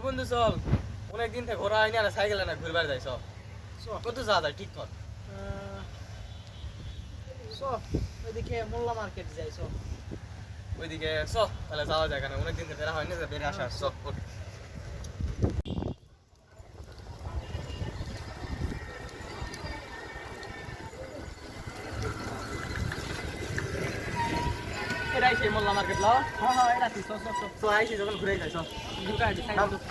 বন্ধু চল, অনেকদিন থেকে ঘোরা হয়নি, আর সাইকেলে না ঘুরবার যাই। সব কত যাওয়া যায় ঠিক কর। ওইদিকে মোল্লা মার্কেট যাই সব। ওইদিকে চ, তাহলে যাওয়া যায়, কেন অনেকদিন থেকে বেরা হয়নি, বেরে আসা সব। এটাই সেই মোল্লা মার্কেট ল। হ্যাঁ এটা কি সব তো আইসি যখন ঘুরে যাই সব। ঢুকাই দি সাইকেল ঢুক।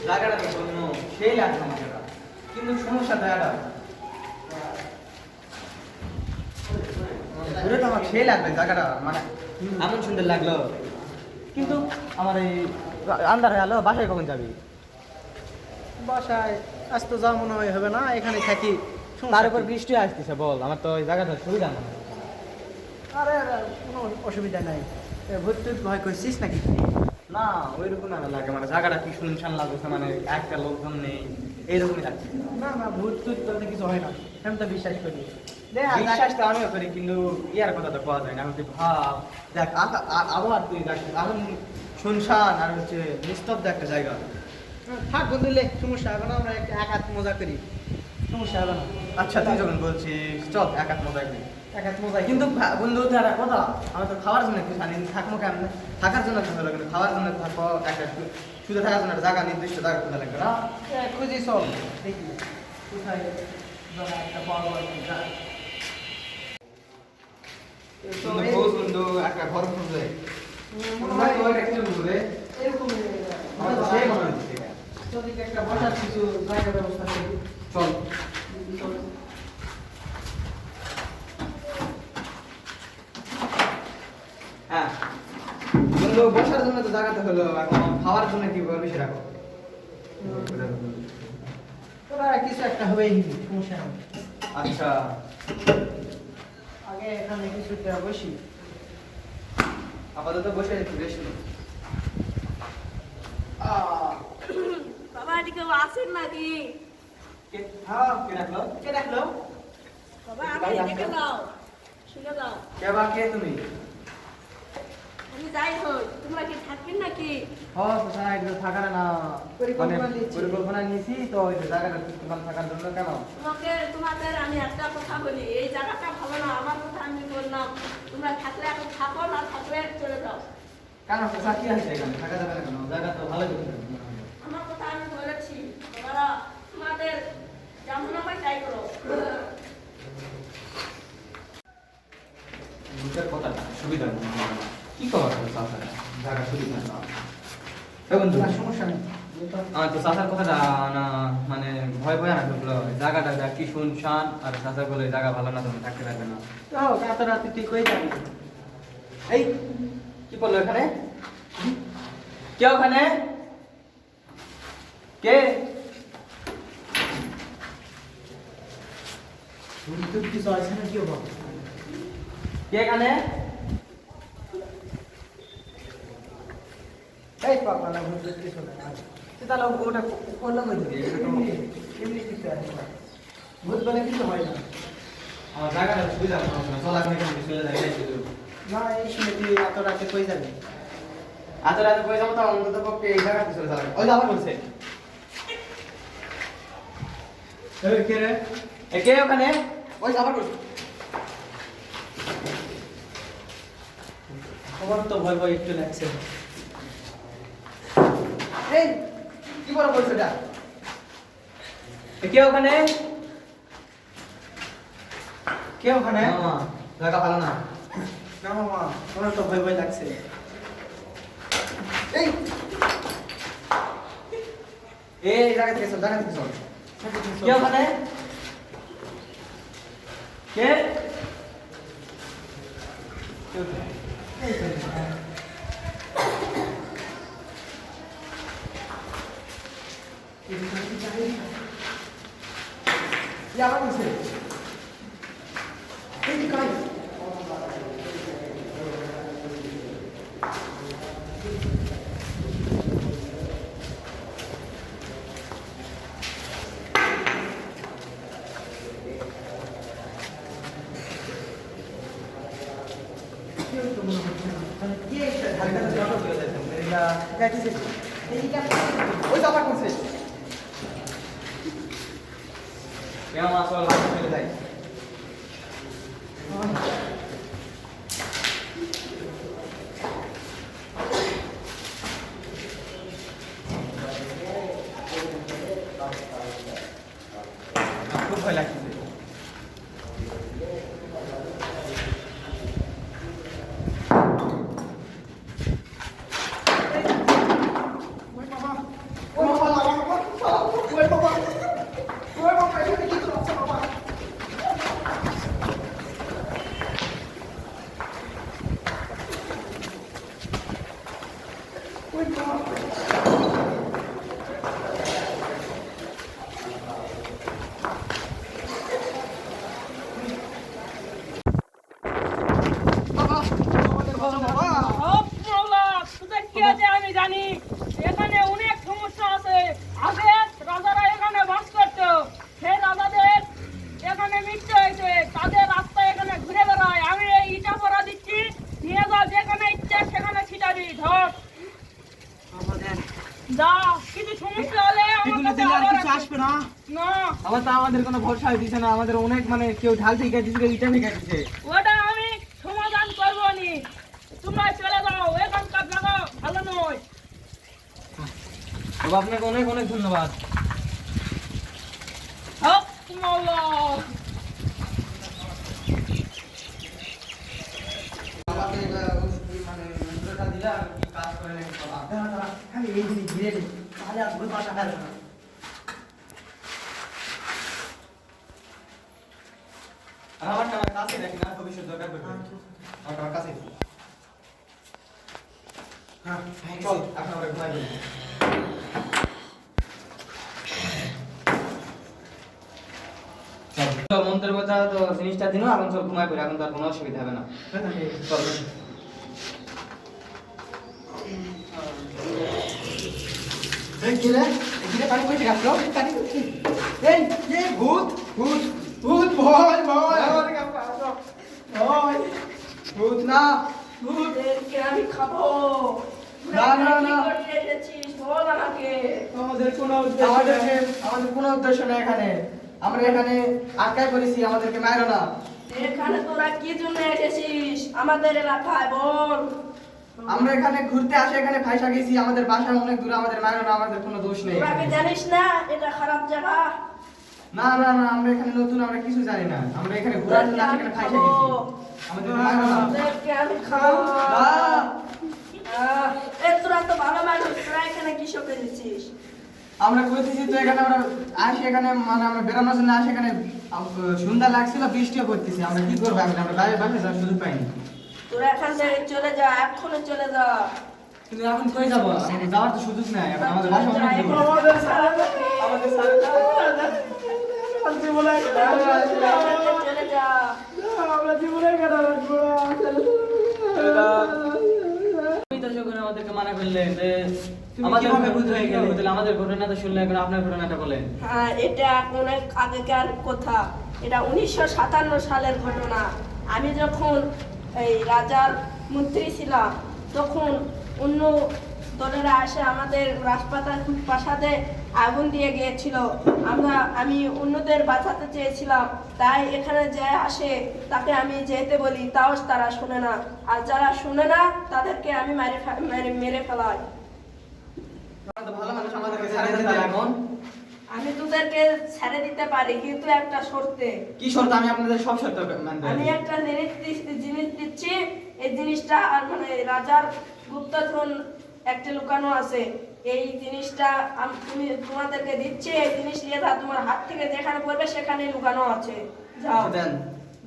জায়গাটা তো কোনো সেই লাগলো আমার জায়গা, কিন্তু সমস্যা জায়গাটা ঘুরে তো আমার সেই লাগবে জায়গাটা, মানে এমন সুন্দর লাগলো, কিন্তু আমার এই আন্ধার হয়ে গেলো। বাসায় কখন যাবি? বাসায় আজ তো যাওয়া মনে হয় হবে না, এখানে থাকি। তার উপর বৃষ্টি আসতেছে, বল আমার তো ওই জায়গাটা সুবিধা না। আরে কোনো অসুবিধা নাই। ভূত টুত ভয় করছিস নাকি? না ওইরকম না লাগে, মানে জায়গাটা কি শুনশান লাগছে, মানে একটা লোকজন নেই, এইরকমই লাগছে। না না, ভূত টুত বলতে কিছু হয় না, আমি তো বিশ্বাস করি। বিশ্বাস তো আমিও করি, কিন্তু ইয়ার কথা তো পাওয়া যায় না। আমি তো ভাব দেখ আবহাওয়া, তুই দেখ এখন শুনশান আর হচ্ছে নিস্তব্ধ একটা জায়গা। থাক বন্ধু, লে সমস্যা হবে না, আমরা এক হাত মজা করি, সমস্যা হবে না। আচ্ছা তুই যখন বলছিস চল এক হাত মজা করি। এক হাত মজা কিন্তু বন্ধু তারা কথা, আমরা তো খাওয়ার জন্য একটু জানি থাকবো কেমন, থাকার জন্য তো হলো, কিন্তু খাওয়ার জন্য থাকবো একটা শুধু থাকার জন্য একটা জায়গা, নির্দিষ্ট জায়গা খোঁজা লাগবে না? খুঁজি চল দেখি কোথায় জায়গা একটা পাওয়া যায়। বন্ধু একটা ঘর খুঁজে মনে হয় এরকম যদি একটা বসার কিছু জায়গা ব্যবস্থা করি। চল। হ্যাঁ বন্ধু, বসার জন্য তো জায়গাতে হলো, এখন খাওয়ার জন্য কি বলবি সেটা কর। তোরা কিছু একটা হবেই, সমস্যা নেই। আচ্ছা আগে এখানে কিছু একটা বসি। আপাতত বসে একটু রেস্ট নে। বাবা এদিকে আসেন নাকি? হ্যাঁ কে ডাকলো? কে ডাকলো? বাবা আমি এদিকে দাও, শুনে দাও। কে বা কে তুমি? আমি যাই হই, তোমরা কি থাকবেন নাকি? হ্যাঁ সোসাইটি তো থাকার না, পরিকল্পনা দিয়েছি। পরিকল্পনা নিয়েছি তো, ওই যে জায়গাটা তোমার থাকার জন্য। কেন? তোমাদের আমি একটা কথা বলি, এই জায়গাটা ভালো না, আমার কথা আমি বললাম। তোমরা থাকলে এখন থাকো, না থাকলে চলে যাও। কেন সোসা কি আছে এখানে, থাকা যাবে না কেন? জায়গা তো ভালো করতে হবে। আমার কথা আমি বলেছি, তোমরা তোমাদের যেমন হয় তাই করো। বুঝার কথা না, সুবিধা নেই। কি করা হবে চাষার জায়গা সুবিধা না? এখন তো সমস্যা নেই। আমার তো চাষার কথাটা না, মানে ভয় ভয় না ঢুকলো জায়গাটা, যা কি শুনশান, আর চাষা বলে জায়গা ভালো না, তুমি থাকতে পারবে না। এত রাতে তুই কই যাবি? এই কি করলো এখানে? কে ওখানে? কে? ভূত কিছু আছে না, কি হবে? কে এখানে? এই পাপা না, ভূত কিছু না। তাহলে ওটা করলাম ওই দিকে, এমনি কিছু আছে না। ভূত বলে কিছু হয় না। আমার জায়গাটা সুবিধা না, চলা করে চলে যায়। না, এই সময় তুই এত রাতে কই যাবি? এত রাতে বয়ে যাবো, তো অন্তত পক্ষে এই জায়গাতে চলে যাবে। ওই আবার বলছে কে রে? কে ওখানে? ওই আবার বলছে। আমার তো ভয় ভয় একটু লাগছে। এই কি বড় বলছে এটা? কে ওখানে? কে ওখানে? জায়গা ভালো না। না মামা, আমার তো ভয় ভয় লাগছে। এই এই জায়গা থেকে চল, জায়গা থেকে চল। কে ওখানে? কে? এই তো, কি আবার বলছে এই কি কাজ ওই তো আবার করছে কেমন আসল লাগছে চলে যায় খুব ভয় লাগছে তোদের কি আছে আমি জানি। এখানে অনেক সমস্যা আছে। আগে রাজারা এখানে বাস করতো, সেই রাজাদের এখানে মৃত্যু হয়েছে, তাদের রাস্তায় এখানে ঘুরে বেড়ায়। আমি এই ইটা পরা দিচ্ছি, নিয়ে যা, যেখানে ইচ্ছা সেখানে ছিটাবি, ধর যা। কিছু সমস্যা হলে আমার কাছে আবার আসবে না না, আবার তা আমাদের কোনো ভরসা দিচ্ছে না, আমাদের অনেক মানে কেউ ঢাল থেকে দিচ্ছে ইটা থেকে দিচ্ছে ওটা আমি সমাধান করবো নি। তোমরা চলে যাও, এখানকার জায়গা ভালো নয়। বাবা আপনাকে অনেক অনেক ধন্যবাদ হক মাওলা। আমাকে মানে মন্ত্রটা দিলা কি কাজ করে নাকি বাবা আমি এই দিন ঘিরে দিই তাহলে আর ভুল পাশা হবে না আমারটা আমার কাছে রাখি না ভবিষ্যৎ দরকার পড়বে আমার কাছে হ্যাঁ চল এখন আমরা ঘুমাই পড়ি চল মন্ত্রের কথা তো জিনিসটা দিনো এখন চল ঘুমাই পড়ি এখন তো আর কোনো অসুবিধা হবে না চল এই কি রে পানি কইতে গেছো পানি কইতে এই ভূত ভূত ভূত ভয় ভয় আমার কাছে আসো ভয় ভূত না ভূত তোদেরকে আমি খাবো। না, না, কি না। করতে এসেছিস বল আমাকে। আমাদের কোনো উদ্দেশ্য নেই এখানে আমরা এখানে আটকায় পড়েছি আমাদেরকে মারো না এখানে তোরা কি জন্য এসেছিস আমাদের এলাকায় বল। আমরা এখানে ঘুরতে আসি এখানে ফাইসা গেছি আমাদের বাসা অনেক দূরে আমাদের মারো না আমাদের কোনো দোষ নেই তোরা কি জানিস না এটা খারাপ জায়গা। না না না আমরা এখানে নতুন আমরা কিছু জানি না আমরা এখানে ঘোরার জন্য আসি এখানে ফাইসা গেছি আমাদের মারো না তোদেরকে আমি খাবো। না। তোরা তো ভালো মানুষ, তোরা এখানে কি শোকে দিচ্ছিস। আমরা কইতেছি তো এখানে আমরা আসি এখানে মানে আমরা বেরোনোর জন্য আসি এখানে সন্ধ্যা লাগছিল বৃষ্টিও পড়তেছে আমরা কি করবো এখন আমরা বাইরে বাসা যাওয়ার সুযোগ পাইনি তোরা এখান থেকে চলে যা, এক্ষুনি চলে যা। কিন্তু এখন কই যাবো আমাদের যাওয়ার তো সুযোগ নাই এখন আমাদের বাসা অনেক দূর আমাদের সারা আমাদের সাথে চলে যা। তুমি তো যখন আমাদেরকে মানা করলেন যে আমাদের কিভাবে ভূত হয়ে গেল তাহলে আমাদের ঘটনা তো শুনলে এখন আপনার ঘটনাটা বলেন হ্যাঁ, এটা অনেক আগেকার কথা। এটা 1957 সালের ঘটনা। আমি যখন এই রাজার মন্ত্রী ছিলাম তখন অন্য দলেরা এসে আমাদের প্রাসাদে আগুন দিয়ে গিয়েছিল। আমি অন্যদের বাঁচাতে চেয়েছিলাম, তাই এখানে যে আসে তাকে আমি যেতে বলি, তাও তারা শোনে না। আর যারা শোনে না তাদেরকে আমি মেরে ফেলাই। ভালো মানুষ আমাদেরকে ছাড়িয়ে দিতে এখন আমি তোদেরকে ছেড়ে দিতে পারি, কিন্তু একটা শর্তে। কি শর্ত আমি আপনাদের সব শর্ত মানতে আমি রাজি। একটা জিনিস দিচ্ছি। এই জিনিসটা আর মানে রাজার গুপ্তধন একটা লুকানো আছে। এই জিনিসটা তোমাদেরকে দিচ্ছি। এই জিনিস নিয়ে যা, তোমার হাত থেকে যেখানে পড়বে সেখানে লুকানো আছে। যাও, দেন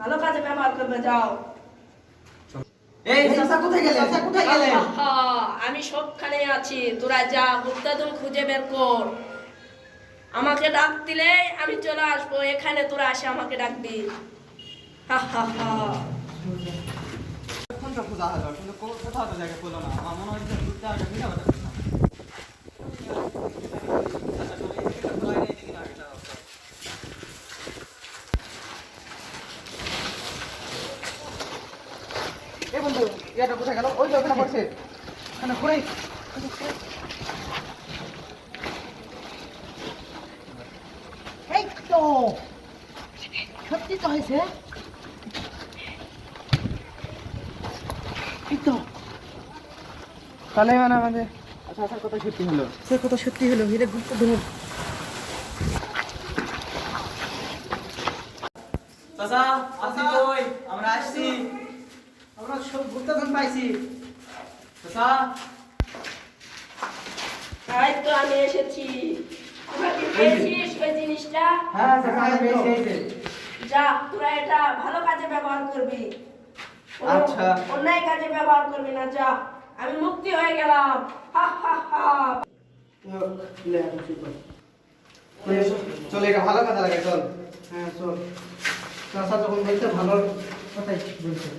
ভালো কাজে ব্যবহার করবে, যাও। এই চাচা কোথায় গেলেন চাচা কোথায় গেলেন আমি সবখানে আছি, তোরা যা গুপ্তধন খুঁজে বের কর। আমাকে ডাক দিলে আমি চলে আসবো, এখানে তোরা আসে আমাকে ডাকবি। হা হা হা। এখন তো পূজা হলো কিন্তু কোথাও তো জায়গা পেলো না, আমার মনে হচ্ছে ঘুরতে আসবে কিনা কথা এ বন্ধু, এটা কোথায় গেল? ওই তো ওখানে পড়ছে, ওখানে ঘুরে। এই তো সত্যি তো হয়েছে। এই তো তাহলে মানে আমাদের আচ্ছা আসার কথা সত্যি হলো। সে কথা সত্যি হলো, এটা গুরুত্বপূর্ণ। চাচা আসি কই? আমরা আসছি, আমরা সব গুপ্তধন পাইছি। চাচা তাই তো আমি এসেছি। তোরা কি পেয়েছিস ওই জিনিসটা? হ্যাঁ চাচা আমি পেয়েছি এই যে। যা, তোরা এটা ভালো কাজে ব্যবহার করবি, কোনো আচ্ছা। অন্যায় কাজে ব্যবহার করবি না। যা, আমি মুক্তি হয়ে গেলাম। হা হা হা। চল এটা ভালো কথা লাগে, চল। হ্যাঁ চল, চাষা যখন বলছে ভালো কথাই বলছে।